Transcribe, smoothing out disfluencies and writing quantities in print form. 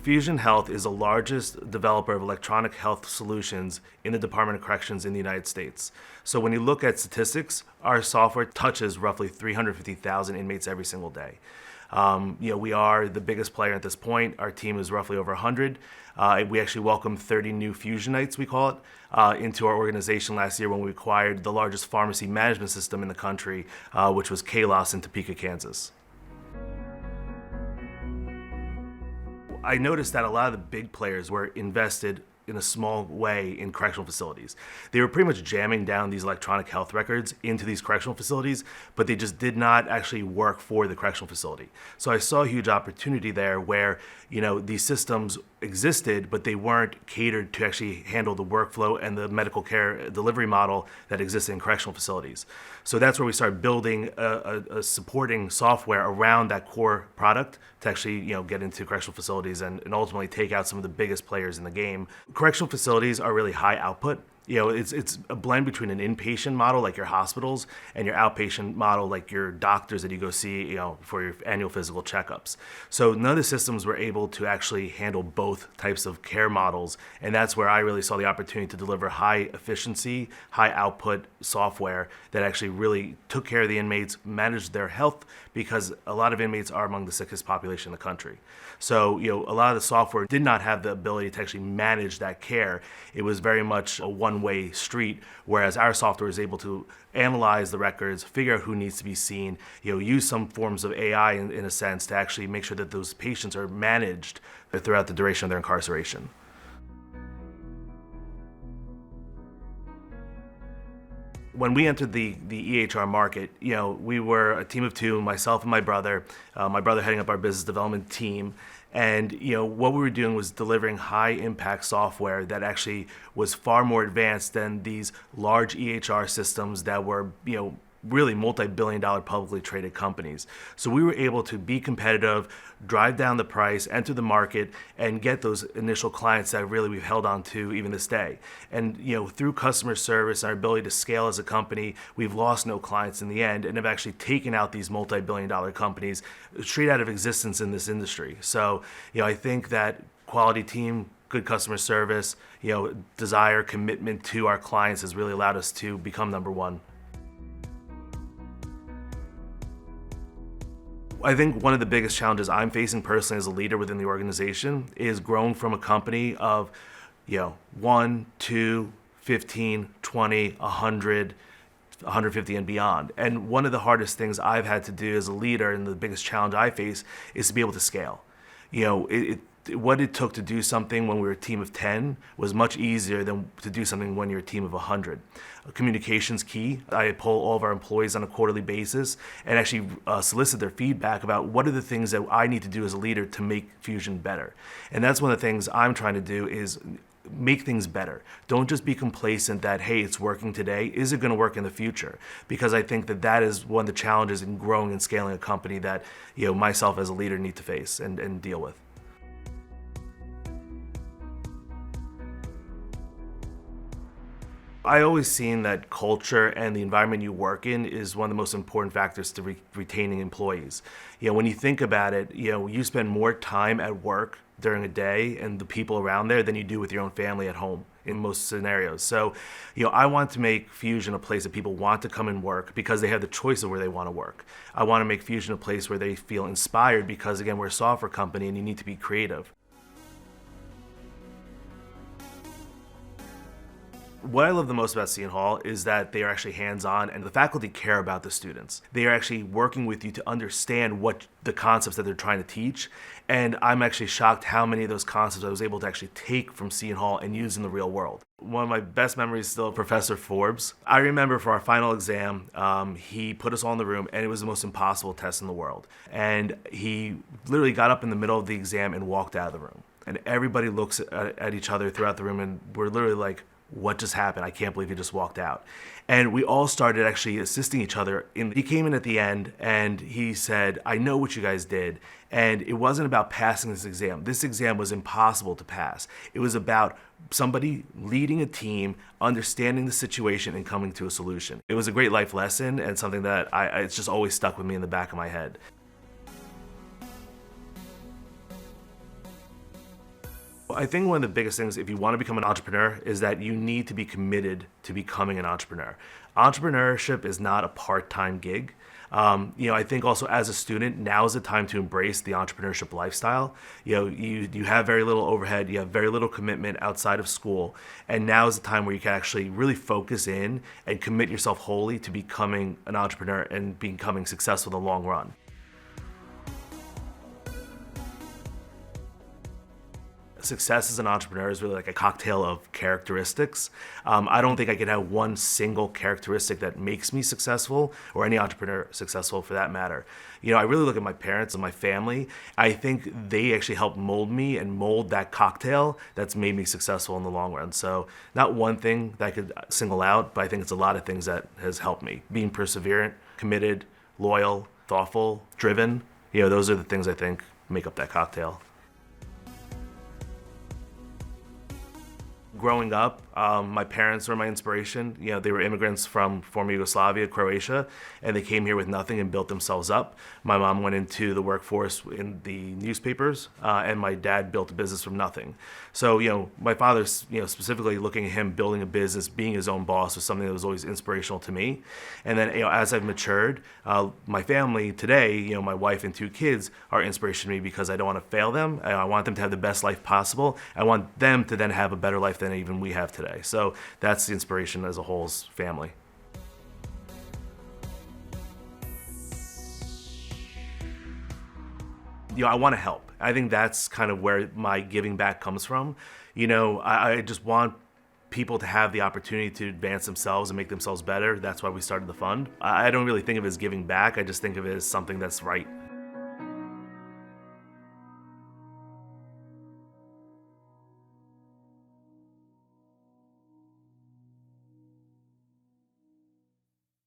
Fusion Health is the largest developer of electronic health solutions in the Department of Corrections in the United States. So when you look at statistics, our software touches roughly 350,000 inmates every single day. We are the biggest player at this point. Our team is roughly over 100. We actually welcomed 30 new Fusionites, we call it, into our organization last year when we acquired the largest pharmacy management system in the country, which was Kalos in Topeka, Kansas. I noticed that a lot of the big players were invested in a small way in correctional facilities. They were pretty much jamming down these electronic health records into these correctional facilities, but they just did not actually work for the correctional facility. So I saw a huge opportunity there where, these systems existed, but they weren't catered to actually handle the workflow and the medical care delivery model that exists in correctional facilities. So that's where we started building a supporting software around that core product to actually, get into correctional facilities and ultimately take out some of the biggest players in the game. Correctional facilities are really high output. It's a blend between an inpatient model like your hospitals and your outpatient model like your doctors that you go see, for your annual physical checkups. So none of the systems were able to actually handle both types of care models, and that's where I really saw the opportunity to deliver high efficiency, high output software that actually really took care of the inmates, managed their health, because a lot of inmates are among the sickest population in the country. So, a lot of the software did not have the ability to actually manage that care. It was very much a one-way street, whereas our software is able to analyze the records, figure out who needs to be seen, use some forms of AI in a sense to actually make sure that those patients are managed throughout the duration of their incarceration. When we entered the EHR market, we were a team of two, myself and my brother heading up our business development team. And what we were doing was delivering high impact software that actually was far more advanced than these large EHR systems that were, really multi-billion-dollar publicly traded companies. So we were able to be competitive, drive down the price, enter the market, and get those initial clients that really we've held on to even this day. And through customer service and our ability to scale as a company, we've lost no clients in the end and have actually taken out these multi-billion-dollar companies straight out of existence in this industry. So I think that quality team, good customer service, desire, commitment to our clients has really allowed us to become number one. I think one of the biggest challenges I'm facing personally as a leader within the organization is growing from a company of, 1, 2, 15, 20, 100, 150 and beyond. And one of the hardest things I've had to do as a leader and the biggest challenge I face is to be able to scale. What it took to do something when we were a team of 10 was much easier than to do something when you're a team of 100. Communication's key. I poll all of our employees on a quarterly basis and actually solicit their feedback about what are the things that I need to do as a leader to make Fusion better. And that's one of the things I'm trying to do is make things better. Don't just be complacent that, hey, it's working today. Is it going to work in the future? Because I think that is one of the challenges in growing and scaling a company that myself as a leader need to face and deal with. I always seen that culture and the environment you work in is one of the most important factors to retaining employees. When you think about it, you spend more time at work during a day and the people around there than you do with your own family at home in most scenarios. So, I want to make Fusion a place that people want to come and work because they have the choice of where they want to work. I want to make Fusion a place where they feel inspired because, again, we're a software company and you need to be creative. What I love the most about Seton Hall is that they are actually hands-on and the faculty care about the students. They are actually working with you to understand what the concepts that they're trying to teach. And I'm actually shocked how many of those concepts I was able to actually take from Seton Hall and use in the real world. One of my best memories is still Professor Forbes. I remember for our final exam, he put us all in the room and it was the most impossible test in the world. And he literally got up in the middle of the exam and walked out of the room. And everybody looks at each other throughout the room and we're literally like, what just happened? I can't believe he just walked out. And we all started actually assisting each other. He came in at the end and he said, I know what you guys did. And it wasn't about passing this exam. This exam was impossible to pass. It was about somebody leading a team, understanding the situation and coming to a solution. It was a great life lesson and something that it's just always stuck with me in the back of my head. I think one of the biggest things, if you want to become an entrepreneur, is that you need to be committed to becoming an entrepreneur. Entrepreneurship is not a part-time gig. I think also as a student, now is the time to embrace the entrepreneurship lifestyle. You have very little overhead, you have very little commitment outside of school, and now is the time where you can actually really focus in and commit yourself wholly to becoming an entrepreneur and becoming successful in the long run. Success as an entrepreneur is really like a cocktail of characteristics. I don't think I could have one single characteristic that makes me successful, or any entrepreneur successful for that matter. I really look at my parents and my family. I think they actually helped mold me and mold that cocktail that's made me successful in the long run. So not one thing that I could single out, but I think it's a lot of things that has helped me. Being perseverant, committed, loyal, thoughtful, driven, those are the things I think make up that cocktail. Growing up, my parents were my inspiration. They were immigrants from former Yugoslavia, Croatia, and they came here with nothing and built themselves up. My mom went into the workforce in the newspapers, and my dad built a business from nothing. So, my father, specifically looking at him building a business, being his own boss was something that was always inspirational to me. And then, as I've matured, my family today, my wife and 2 kids are inspiration to me because I don't want to fail them. I want them to have the best life possible. I want them to then have a better life than even we have today. So that's the inspiration as a whole, is family. I want to help. I think that's kind of where my giving back comes from. I just want people to have the opportunity to advance themselves and make themselves better. That's why we started the fund. I don't really think of it as giving back. I just think of it as something that's right.